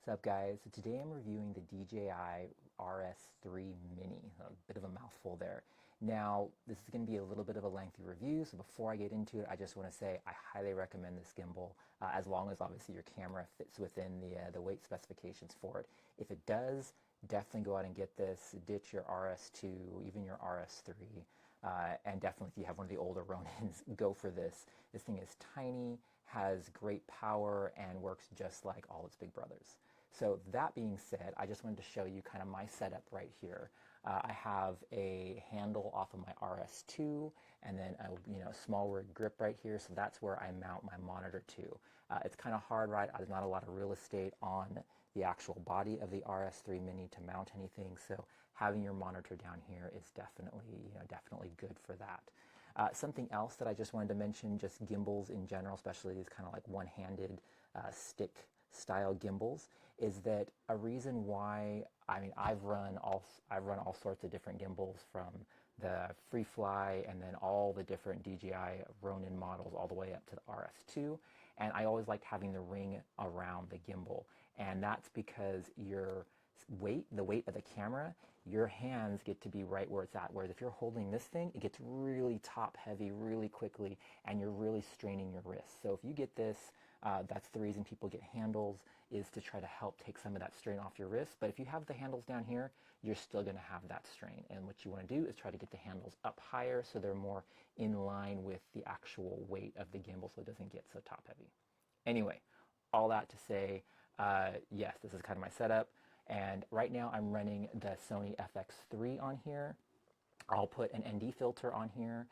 What's up, guys? So today I'm reviewing the DJI RS3 Mini, a bit of a mouthful there. Now, this is going to be a little bit of a lengthy review, so before I get into it, I just want to say I highly recommend this gimbal, as long as obviously your camera fits within the weight specifications for it. If it does, definitely go out and get this, ditch your RS2, even your RS3, and definitely if you have one of the older Ronins, go for this. This thing is tiny, has great power, and works just like all its big brothers. So that being said, I just wanted to show you kind of my setup right here. I have a handle off of my RS2 and then a small rig grip right here, so that's where I mount my monitor to. It's kind of hard, right? There's not a lot of real estate on the actual body of the RS3 Mini to mount anything, so having your monitor down here is definitely good for that. Something else that I just wanted to mention, just gimbals in general, especially these kind of like one-handed stick style gimbals, is that a reason why, I've run all sorts of different gimbals, from the FreeFly and then all the different DJI Ronin models all the way up to the RS2, and I always liked having the ring around the gimbal, and that's because the weight of the camera, your hands get to be right where it's at. Whereas if you're holding this thing, it gets really top heavy really quickly and you're really straining your wrists. So if you get this, that's the reason people get handles, is to try to help take some of that strain off your wrist. But if you have the handles down here, you're still going to have that strain. And what you want to do is try to get the handles up higher so they're more in line with the actual weight of the gimbal so it doesn't get so top heavy. Anyway, all that to say, yes, this is kind of my setup. And right now I'm running the Sony FX3 on here. I'll put an ND filter on here,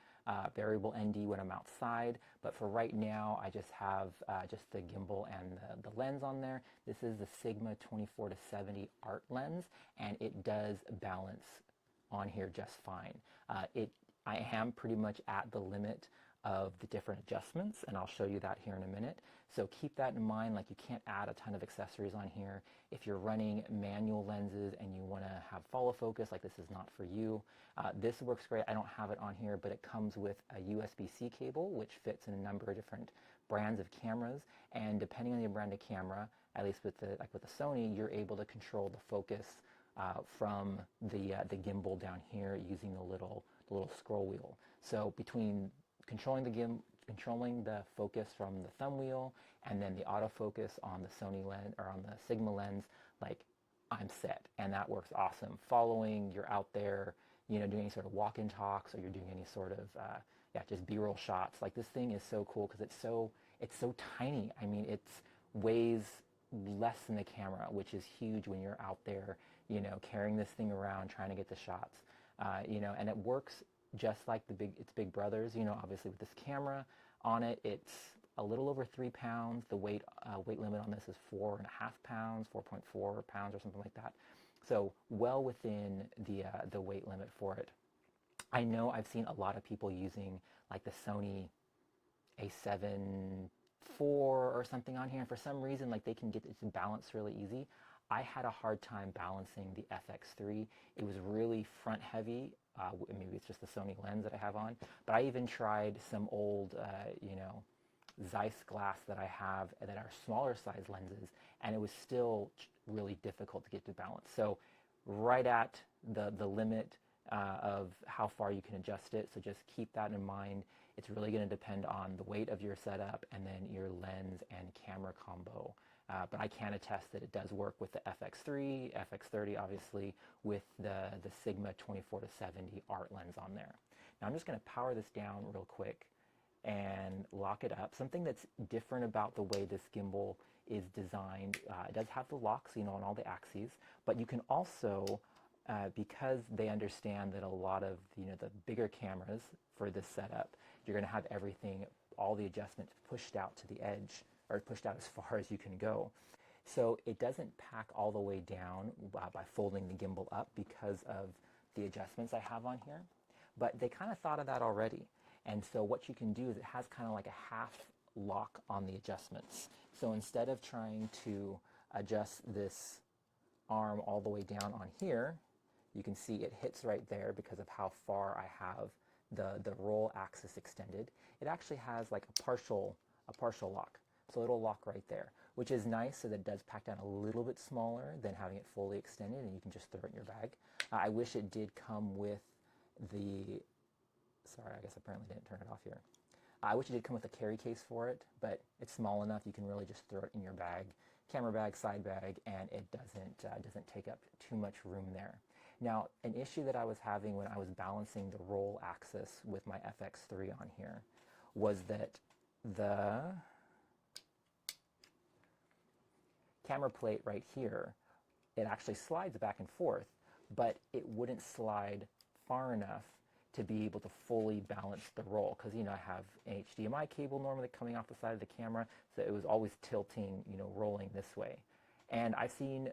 variable ND when I'm outside, but for right now I just have just the gimbal and the lens on there. This is the Sigma 24-70 art lens, and it does balance on here just fine. I am pretty much at the limit of the different adjustments, and I'll show you that here in a minute. So keep that in mind, like you can't add a ton of accessories on here. If you're running manual lenses and you want to have follow focus, like this is not for you. This works great. I don't have it on here, but it comes with a USB-C cable, which fits in a number of different brands of cameras, and depending on your brand of camera, at least with the Sony, you're able to control the focus from the gimbal down here using the little scroll wheel. So between controlling the focus from the thumb wheel and then the autofocus on the Sony lens or on the Sigma lens, like, I'm set, and that works awesome. Following, you're out there, doing any sort of walk-in talks, or you're doing any sort of just B-roll shots. Like, this thing is so cool because it's so tiny. It weighs less than the camera, which is huge when you're out there, carrying this thing around trying to get the shots, and it works just like its big brothers. Obviously with this camera on it, it's a little over 3 pounds. The weight limit on this is 4.5 pounds, 4.4 pounds or something like that. So well within the weight limit for it. I know I've seen a lot of people using like the Sony A7 IV or something on here, and for some reason, like, they can get it to balance really easy. I had a hard time balancing the FX3. It was really front heavy. Maybe it's just the Sony lens that I have on, but I even tried some old, Zeiss glass that I have that are smaller size lenses, and it was still really difficult to get to balance. So right at the limit of how far you can adjust it, so just keep that in mind. It's really going to depend on the weight of your setup and then your lens and camera combo. But I can attest that it does work with the FX3, FX30 obviously, with the Sigma 24-70 art lens on there. Now I'm just going to power this down real quick and lock it up. Something that's different about the way this gimbal is designed, it does have the locks, on all the axes, but you can also, because they understand that a lot of the bigger cameras for this setup, you're going to have everything, all the adjustments pushed out to the edge, or pushed out as far as you can go. So it doesn't pack all the way down by folding the gimbal up because of the adjustments I have on here. But they kind of thought of that already. And so what you can do is it has kind of like a half lock on the adjustments. So instead of trying to adjust this arm all the way down on here, you can see it hits right there because of how far I have the roll axis extended. It actually has like a partial lock. So it'll lock right there. which is nice so that it does pack down a little bit smaller than having it fully extended and you can just throw it in your bag. I wish it did come with the, sorry, I guess apparently didn't turn it off here. I wish it did come with a carry case for it, but it's small enough you can really just throw it in your bag, camera bag, side bag, and it doesn't take up too much room there. Now, an issue that I was having when I was balancing the roll axis with my FX3 on here was that the camera plate right here, it actually slides back and forth, but it wouldn't slide far enough to be able to fully balance the roll, because, you know, I have an HDMI cable normally coming off the side of the camera, so it was always tilting, you know, rolling this way. And I've seen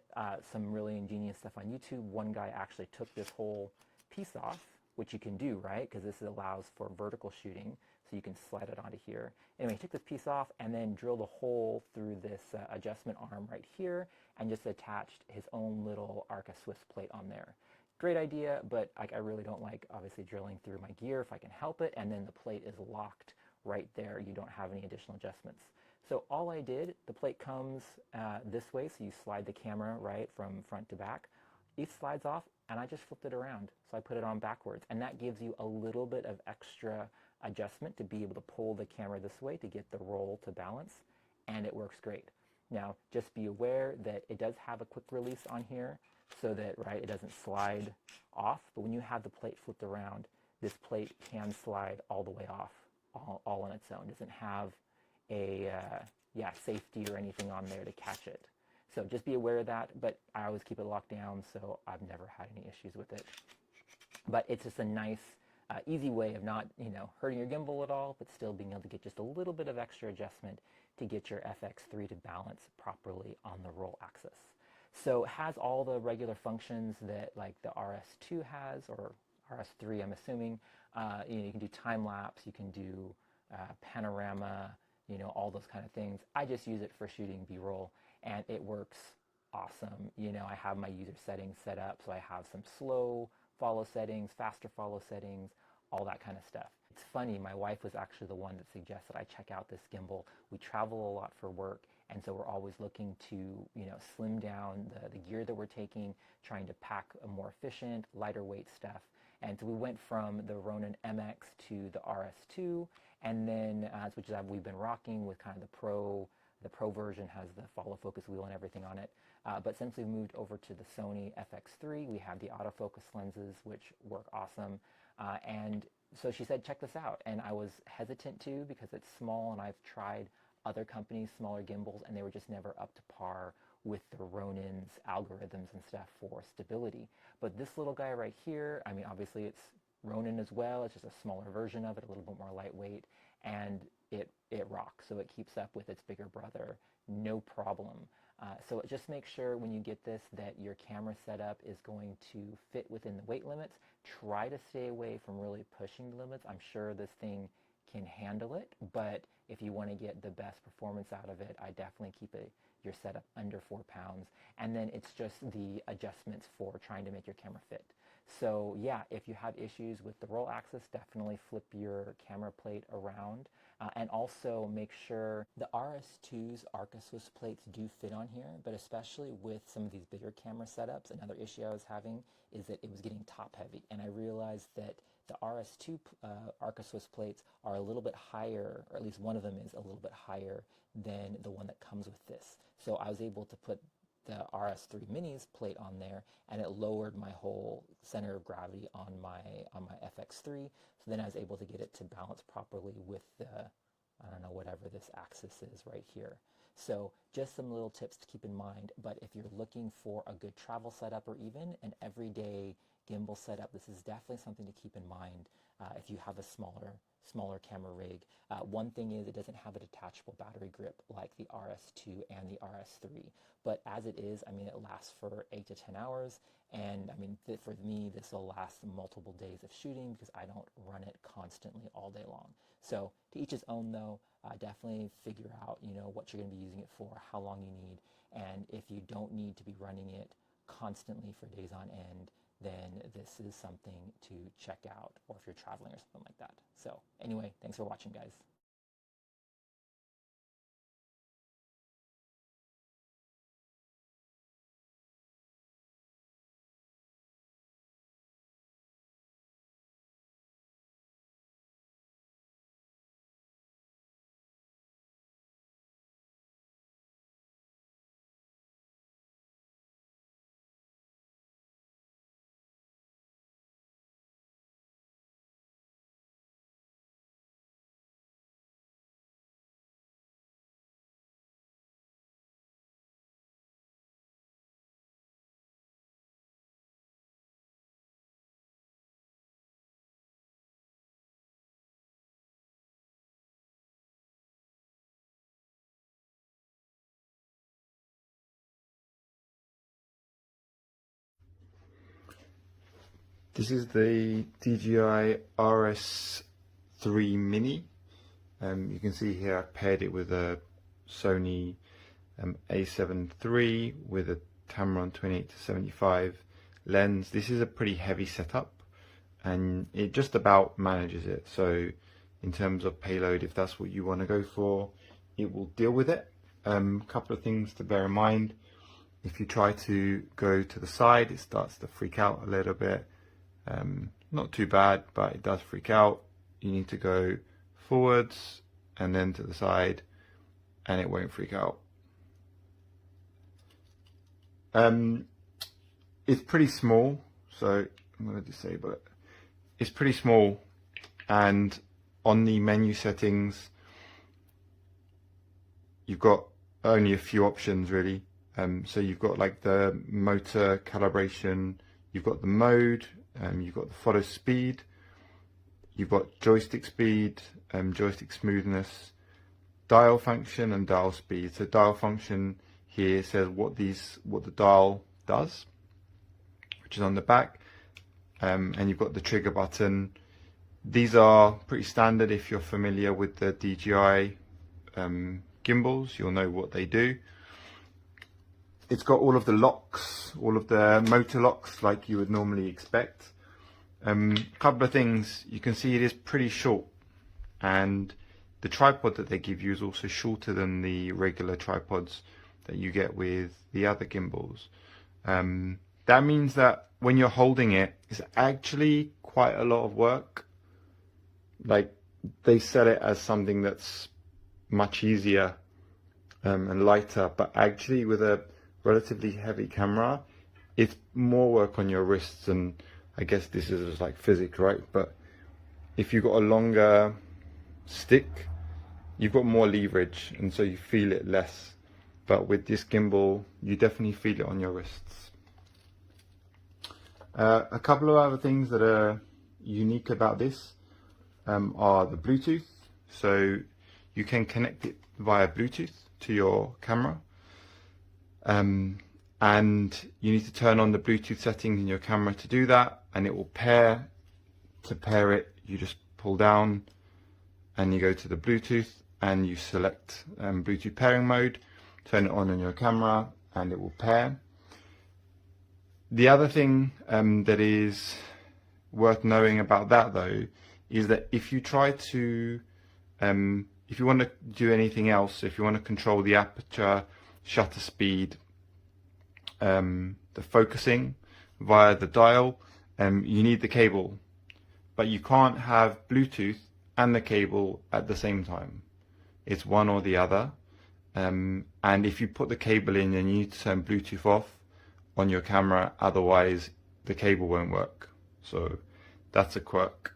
some really ingenious stuff on YouTube. One guy actually took this whole piece off, which you can do, right? Because this allows for vertical shooting, so you can slide it onto here. Anyway, he took this piece off and then drilled a hole through this adjustment arm right here and just attached his own little Arca Swiss plate on there. Great idea, but I really don't like, obviously, drilling through my gear if I can help it, and then the plate is locked right there. You don't have any additional adjustments. So all I did, the plate comes this way, so you slide the camera, right, from front to back. It slides off, and I just flipped it around. So I put it on backwards, and that gives you a little bit of extra adjustment to be able to pull the camera this way to get the roll to balance, and it works great. Now, just be aware that it does have a quick release on here, so that, right, it doesn't slide off, but when you have the plate flipped around, this plate can slide all the way off, all on its own. It doesn't have a safety or anything on there to catch it. So just be aware of that, but I always keep it locked down, so I've never had any issues with it. But it's just a nice, easy way of not, you know, hurting your gimbal at all, but still being able to get just a little bit of extra adjustment to get your FX3 to balance properly on the roll axis. So it has all the regular functions that like the RS2 has, or RS3 I'm assuming. You know, you can do time lapse, you can do panorama, you know, all those kind of things. I just use it for shooting B-roll, and it works awesome. You know, I have my user settings set up, so I have some slow follow settings, faster follow settings, all that kind of stuff. It's funny, my wife was actually the one that suggested I check out this gimbal. We travel a lot for work, and so we're always looking to, you know, slim down the gear that we're taking, trying to pack a more efficient, lighter weight stuff. And so we went from the Ronin MX to the RS2, and then, which is we've been rocking with kind of the Pro. The Pro version has the follow focus wheel and everything on it. But since we moved over to the Sony FX3, we have the autofocus lenses, which work awesome. And so she said, check this out. And I was hesitant to, because it's small, and I've tried other companies' smaller gimbals, and they were just never up to par with the Ronin's algorithms and stuff for stability. But this little guy right here, I mean, obviously it's Ronin as well. It's just a smaller version of it, a little bit more lightweight, and it rocks. So it keeps up with its bigger brother, no problem. So just make sure when you get this that your camera setup is going to fit within the weight limits. Try to stay away from really pushing the limits. I'm sure this thing can handle it, but if you want to get the best performance out of it, I definitely keep your setup under 4 pounds. And then it's just the adjustments for trying to make your camera fit. So yeah, if you have issues with the roll axis, definitely flip your camera plate around. And also make sure the RS2's Arca Swiss plates do fit on here, but especially with some of these bigger camera setups, another issue I was having is that it was getting top heavy. And I realized that the RS2 Arca Swiss plates are a little bit higher, or at least one of them is a little bit higher than the one that comes with this. So I was able to put the RS3 Mini's plate on there, and it lowered my whole center of gravity on my FX3. So then I was able to get it to balance properly with the, I don't know, whatever this axis is right here. So just some little tips to keep in mind. But if you're looking for a good travel setup, or even an everyday gimbal setup, this is definitely something to keep in mind if you have a smaller camera rig. One thing is it doesn't have a detachable battery grip like the RS2 and the RS3, but as it is, I mean, it lasts for 8 to 10 hours, and I mean, for me, this will last multiple days of shooting because I don't run it constantly all day long. So to each his own, though. Definitely figure out, you know, what you're going to be using it for, how long you need, and if you don't need to be running it constantly for days on end, then this is something to check out, or if you're traveling or something like that. So anyway, thanks for watching, guys. This is the DJI RS3 Mini. You can see here I paired it with a Sony A7 III with a Tamron 28-75 lens. This is a pretty heavy setup and it just about manages it. So in terms of payload, if that's what you want to go for, it will deal with it. Couple of things to bear in mind. If you try to go to the side, it starts to freak out a little bit. Not too bad, but it does freak out. You need to go forwards and then to the side and it won't freak out. It's pretty small, so I'm going to disable it. It's pretty small, and on the menu settings you've got only a few options really. So you've got like the motor calibration, you've got the mode, you've got the photo speed, you've got joystick speed, joystick smoothness, dial function and dial speed. So dial function here says what the dial does, which is on the back, and you've got the trigger button. These are pretty standard. If you're familiar with the DJI gimbals, you'll know what they do. It's got all of the locks, all of the motor locks like you would normally expect. Couple of things, you can see it is pretty short, and the tripod that they give you is also shorter than the regular tripods that you get with the other gimbals. That means that when you're holding it, it's actually quite a lot of work. Like, they sell it as something that's much easier and lighter, but actually with a relatively heavy camera, it's more work on your wrists. And I guess this is just like physics, right? But if you've got a longer stick, you've got more leverage, and so you feel it less. But with this gimbal, you definitely feel it on your wrists. A couple of other things that are unique about this are the Bluetooth. So you can connect it via Bluetooth to your camera, and you need to turn on the Bluetooth settings in your camera to do that, and it will pair. To pair it, you just pull down and you go to the Bluetooth and you select Bluetooth pairing mode, turn it on your camera, and it will pair. The other thing that is worth knowing about that though is that if you try to if you want to do anything else, if you want to control the aperture, shutter speed, the focusing via the dial, you need the cable, but you can't have Bluetooth and the cable at the same time. It's one or the other, and if you put the cable in, then you need to turn Bluetooth off on your camera, otherwise the cable won't work. So that's a quirk.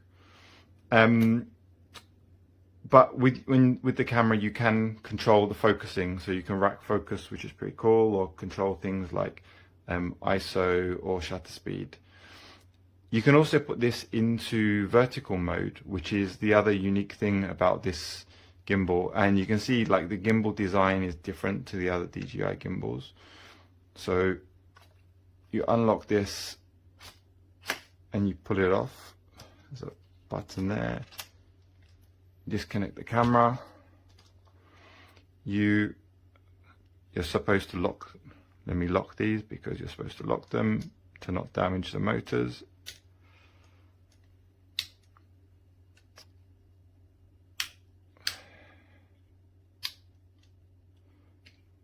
But with the camera you can control the focusing, so you can rack focus, which is pretty cool, or control things like ISO or shutter speed. You can also put this into vertical mode, which is the other unique thing about this gimbal, and you can see like the gimbal design is different to the other DJI gimbals. So you unlock this and you pull it off. There's a button there. Disconnect the camera. You're supposed to lock. Let me lock these because you're supposed to lock them to not damage the motors.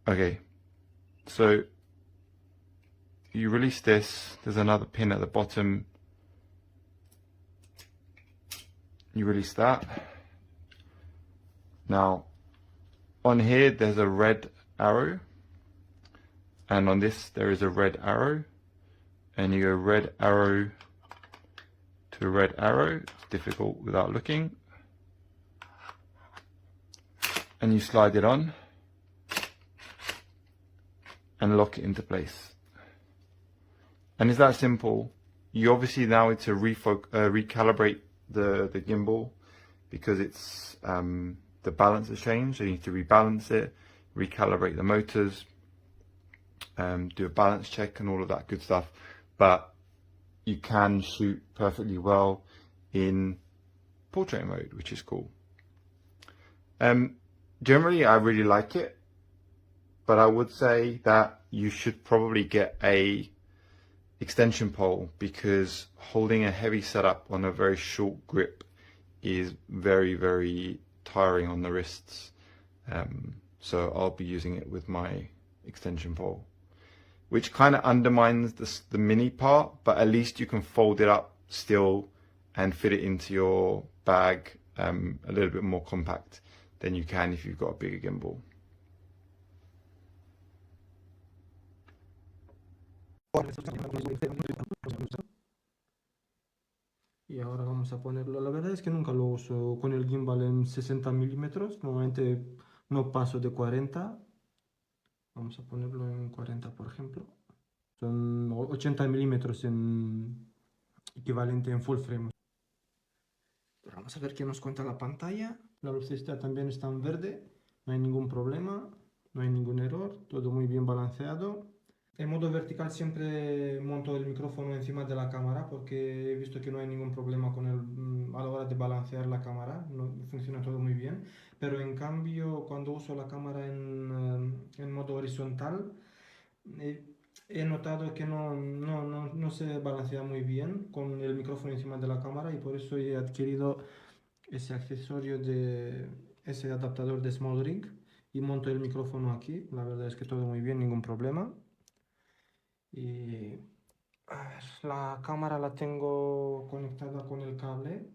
Okay, so you release this. There's another pin at the bottom. You release that. Now on here there's a red arrow, and on this there is a red arrow, and you go red arrow to red arrow. It's difficult without looking, and you slide it on and lock it into place. And it's that simple. You obviously now need to recalibrate the gimbal because it's the balance has changed, so you need to rebalance it, recalibrate the motors, do a balance check and all of that good stuff. But you can shoot perfectly well in portrait mode, which is cool. Generally, I really like it, but I would say that you should probably get a extension pole, because holding a heavy setup on a very short grip is very, very tiring on the wrists. So I'll be using it with my extension pole, which kind of undermines the mini part, but at least you can fold it up still and fit it into your bag a little bit more compact than you can if you've got a bigger gimbal. Y ahora vamos a ponerlo. La verdad es que nunca lo uso con el gimbal en 60 milímetros. Normalmente no paso de 40. Vamos a ponerlo en 40, por ejemplo. Son 80 milímetros en equivalente en full frame. Pero vamos a ver qué nos cuenta la pantalla. La lucecita también está en verde. No hay ningún problema. No hay ningún error. Todo muy bien balanceado. En modo vertical siempre monto el micrófono encima de la cámara, porque he visto que no hay ningún problema con a la hora de balancear la cámara, funciona todo muy bien. Pero en cambio, cuando uso la cámara en modo horizontal, he notado que no se balancea muy bien con el micrófono encima de la cámara, y por eso he adquirido ese accesorio ese adaptador de Small Rig, y monto el micrófono aquí. La verdad es que todo muy bien, ningún problema. Y la cámara la tengo conectada con el cable.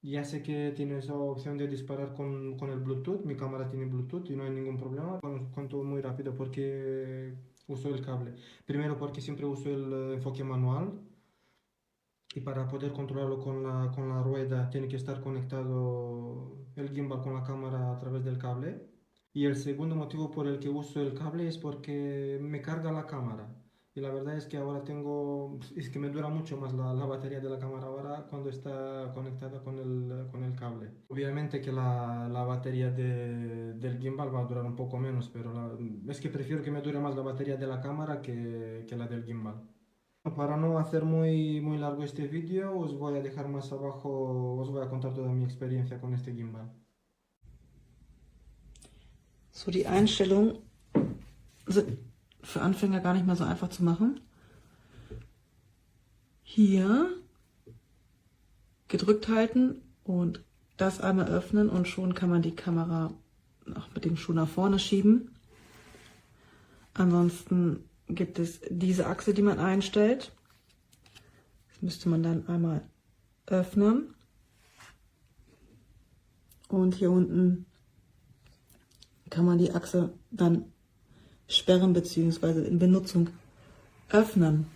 Ya sé que tiene esa opción de disparar con el Bluetooth. Mi cámara tiene Bluetooth y no hay ningún problema. Cuento muy rápido porque uso el cable. Primero, porque siempre uso el enfoque manual, y para poder controlarlo con la rueda tiene que estar conectado el gimbal con la cámara a través del cable. Y el segundo motivo por el que uso el cable es porque me carga la cámara. Y la verdad es que ahora es que me dura mucho más la batería de la cámara ahora cuando está conectada con el cable. Obviamente que la batería del gimbal va a durar un poco menos, pero es que prefiero que me dure más la batería de la cámara que la del gimbal. Para no hacer muy largo este vídeo, os voy a dejar más abajo, os voy a contar toda mi experiencia con este gimbal. So, die Einstellungen sind für Anfänger gar nicht mal so einfach zu machen. Hier gedrückt halten und das einmal öffnen, und schon kann man die Kamera auch mit dem Schuh nach vorne schieben. Ansonsten gibt es diese Achse, die man einstellt. Das müsste man dann einmal öffnen. Und hier unten kann man die Achse dann sperren bzw. in Benutzung öffnen.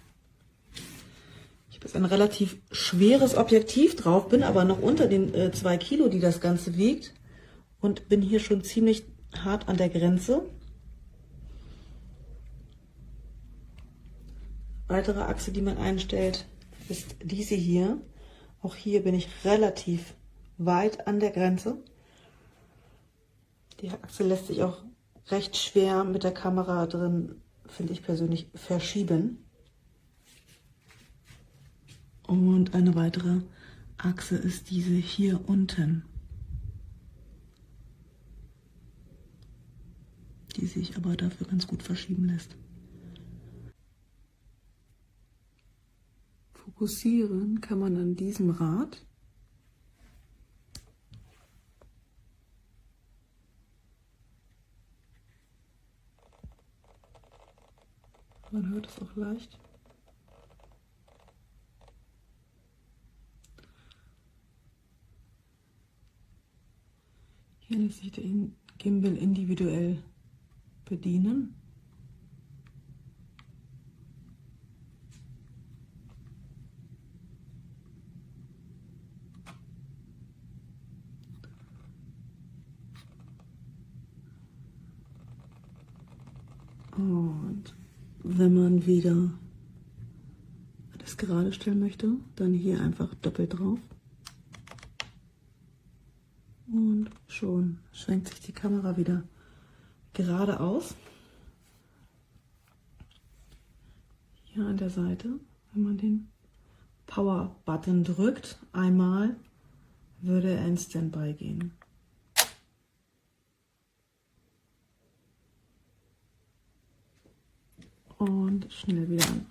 Ich habe jetzt ein relativ schweres Objektiv drauf, bin aber noch unter den 2 Kilo, die das Ganze wiegt, und bin hier schon ziemlich hart an der Grenze. Weitere Achse, die man einstellt, ist diese hier. Auch hier bin ich relativ weit an der Grenze. Die Achse lässt sich auch recht schwer mit der Kamera drin, finde ich persönlich, verschieben. Und eine weitere Achse ist diese hier unten, die sich aber dafür ganz gut verschieben lässt. Fokussieren kann man an diesem Rad. Man hört es auch leicht. Hier lässt sich der Gimbal individuell bedienen. Und wenn man wieder das gerade stellen möchte, dann hier einfach doppelt drauf. Und schon schwenkt sich die Kamera wieder geradeaus. Hier an der Seite, wenn man den Power-Button drückt, einmal, würde er in Standby gehen. Und schnell wieder an.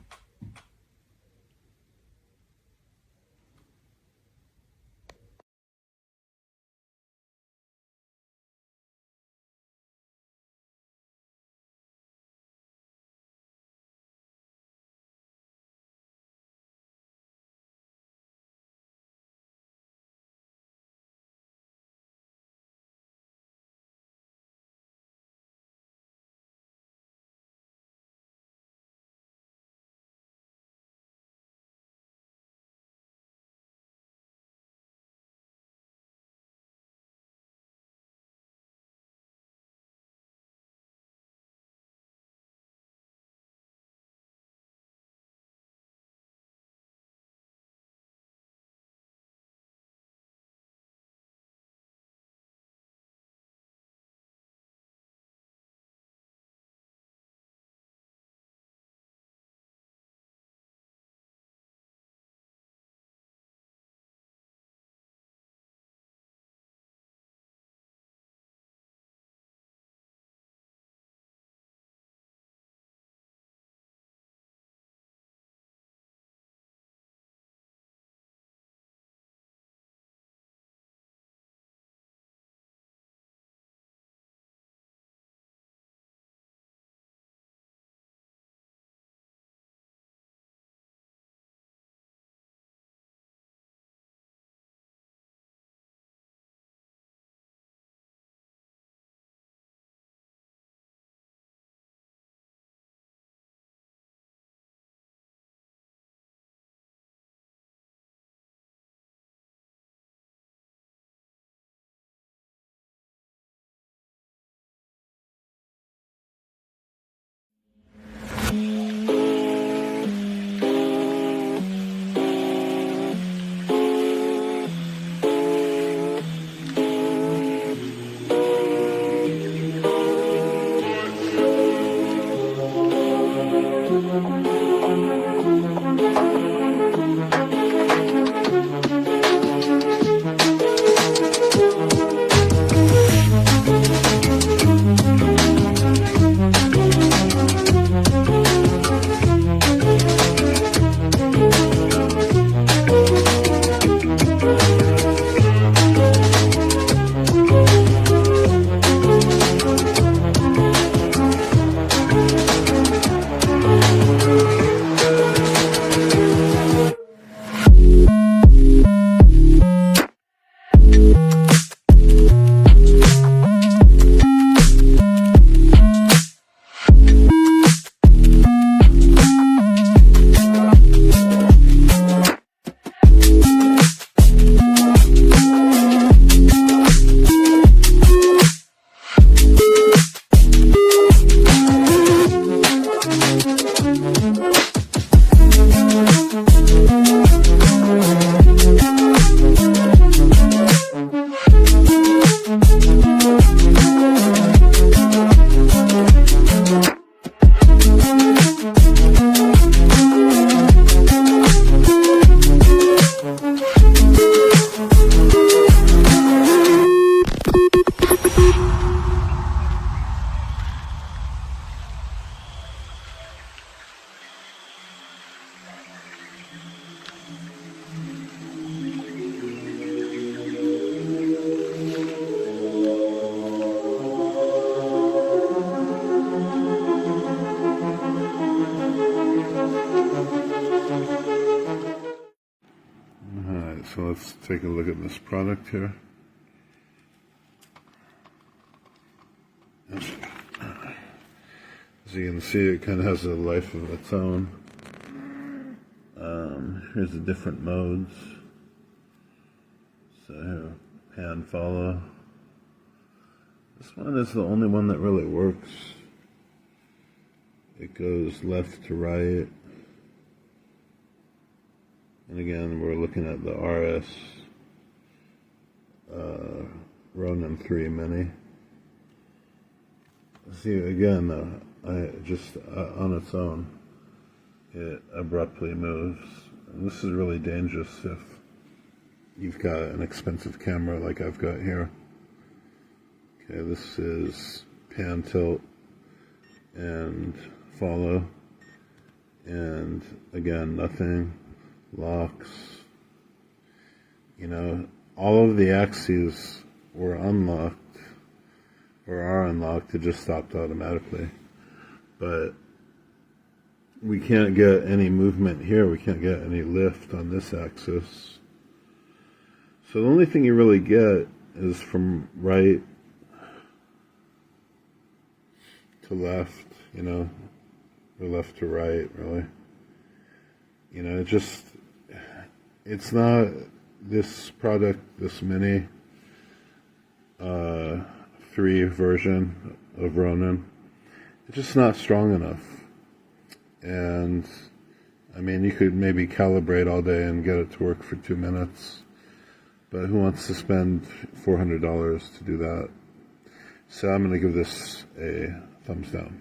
So let's take a look at this product here. As you can see, it kind of has a life of its own. Here's the different modes. So here, pan, follow. This one is the only one that really works. It goes left to right. And again, we're looking at the RS Ronin 3 Mini. See, again, just on its own, it abruptly moves. this is really dangerous if you've got an expensive camera like I've got here. Okay, this is pan, tilt, and follow. And again, nothing, locks. You know, all of the axes were unlocked or are unlocked. It just stopped automatically. But we can't get any movement here. We can't get any lift on this axis. So the only thing you really get is from right to left, you know, or left to right, really. You know, it's not this product, this mini 3 version of Ronin. It's just not strong enough. And I mean, you could maybe calibrate all day and get it to work for 2 minutes, but who wants to spend $400 to do that? So I'm going to give this a thumbs down.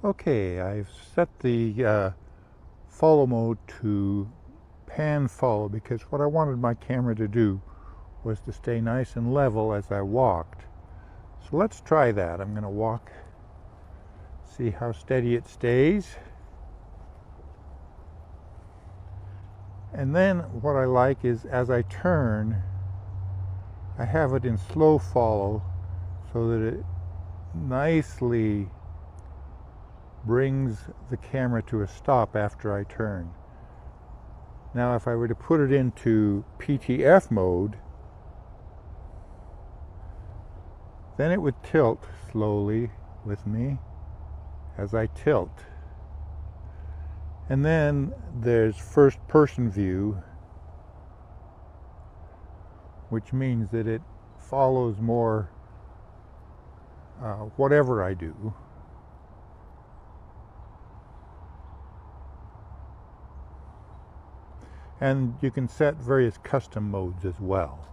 Okay, I've set the follow mode to pan follow because what I wanted my camera to do was to stay nice and level as I walked. So let's try that. I'm going to walk, see how steady it stays. And then what I like is as I turn, I have it in slow follow so that it nicely brings the camera to a stop after I turn. Now if I were to put it into PTF mode, then it would tilt slowly with me as I tilt. And then there's first person view, which means that it follows more whatever I do. And you can set various custom modes as well.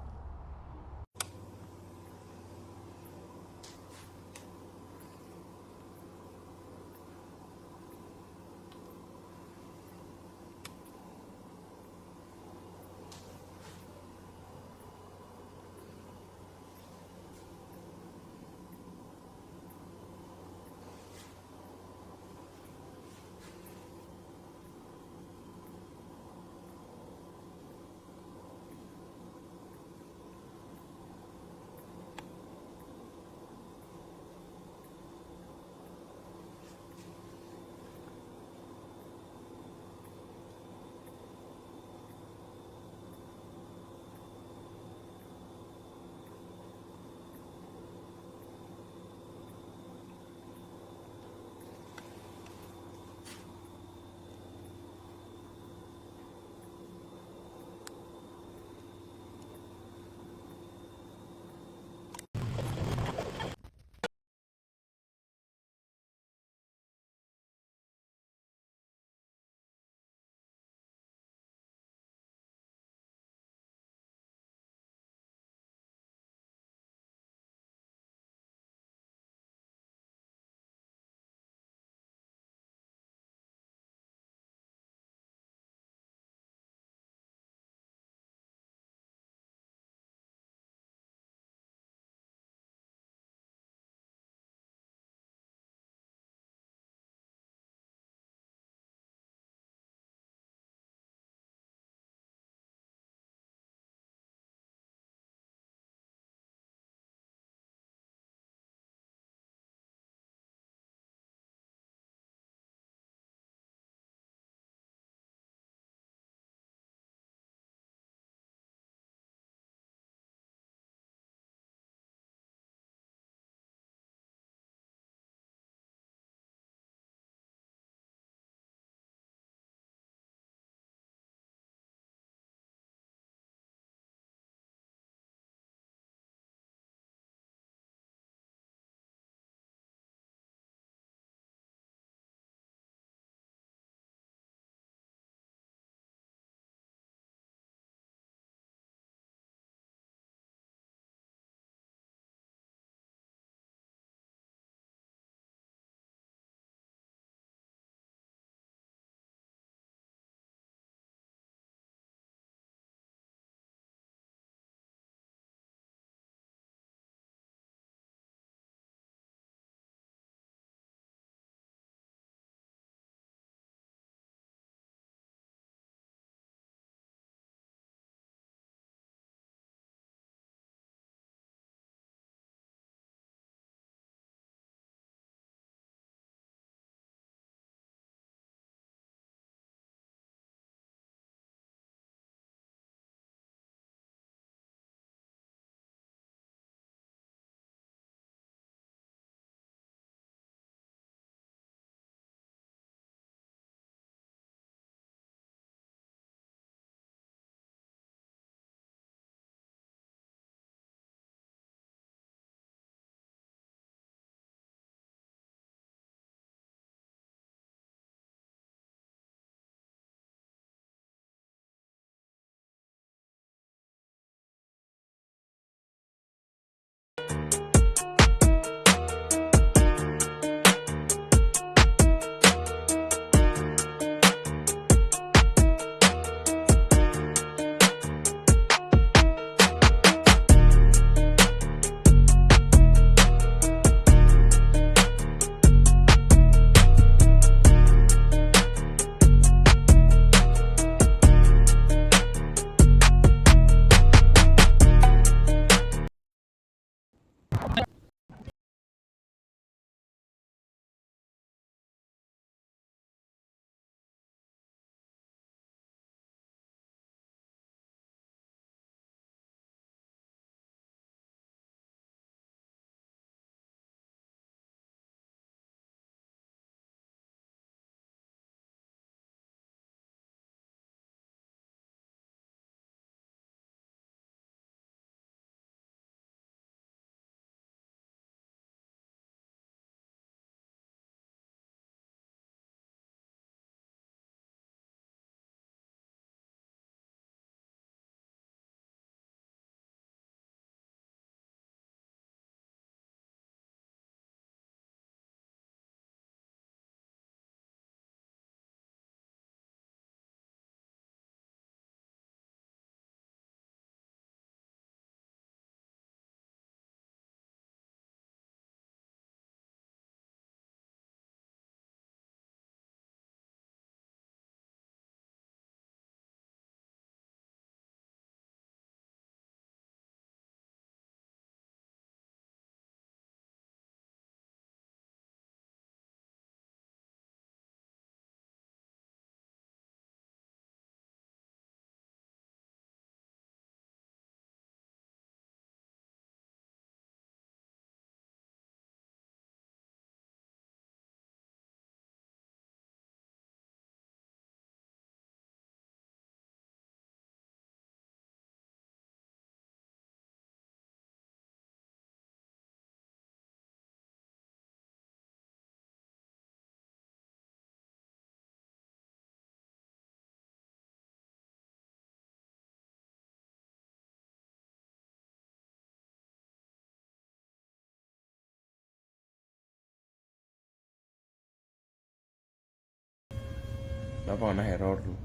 Apa kena error tuh?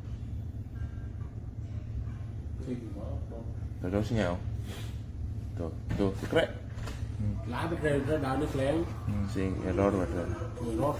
Terus sinyal. Tuh, krek. Lá bên đây nó đào nước lén Sing error macam. rồi nó